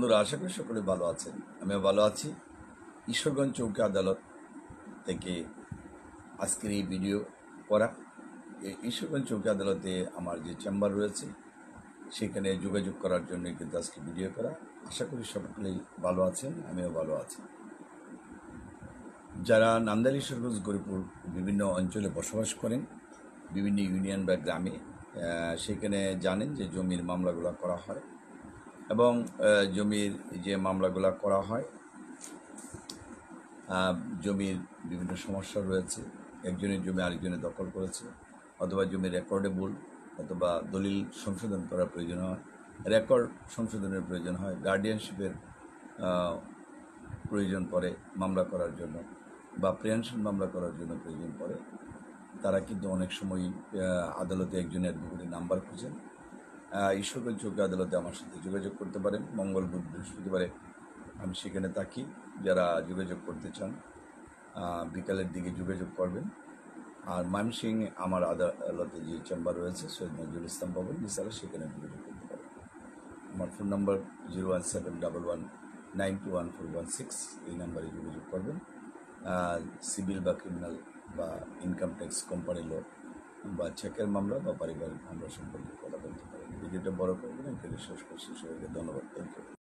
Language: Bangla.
বন্ধুরা, আশা করি সকলে ভালো আছেন। আমিও ভালো আছি। ঈশ্বরগঞ্জ চৌকি আদালত থেকে আজকের এই ভিডিও করা। এই ঈশ্বরগঞ্জ চৌকি আদালতে আমার যে চেম্বার রয়েছে সেখানে যোগাযোগ করার জন্য কিন্তু আজকে ভিডিও করা। আশা করি সকলেই ভালো আছেন, আমিও ভালো আছি। যারা নান্দাইল ঈশ্বরগঞ্জ গরিপুর বিভিন্ন অঞ্চলে বসবাস করেন, বিভিন্ন ইউনিয়ন বা গ্রামে, সেখানে জানেন যে জমির মামলাগুলো করা হয় এবং জমির যে মামলাগুলো করা হয়, জমির বিভিন্ন সমস্যা রয়েছে। একজনের জমি আরেকজনের দখল করেছে, অথবা জমি রেকর্ডেবল, অথবা দলিল সংশোধন করার প্রয়োজন হয়, রেকর্ড সংশোধনের প্রয়োজন হয়, গার্ডিয়ানশিপের প্রয়োজন পড়ে মামলা করার জন্য, বা প্রিহেনশন মামলা করার জন্য প্রয়োজন পড়ে। তারা কিন্তু অনেক সময় আদালতে একজনের অ্যাডভোকেটের নাম্বার খুঁজেন। ঈশ্বরগঞ্জ চৌকি আদালতে আমার সাথে যোগাযোগ করতে পারেন। মঙ্গল, বুধ, বৃহস্পতিবারে আমি সেখানে থাকি। যারা যোগাযোগ করতে চান বিকালের দিকে যোগাযোগ করবেন। আর ময়মনসিংহে আমার আদালতে যে চেম্বার রয়েছে সৈয়দ নজরুল ইসলাম ভবন নিসারা, সেখানে যোগাযোগ করতে পারেন। আমার ফোন নম্বর 01711921416। এই নাম্বারে যোগাযোগ করবেন। সিভিল বা ক্রিমিনাল বা ইনকাম ট্যাক্স, কোম্পানি ল বা চেকের মামলা বা পারিবারিক মামলা সম্পর্কে কথা বলতে পারেন। ভিডিওটা বড় করবেন, এখানে শেষ করছি। সবাইকে ধন্যবাদ। Thank you.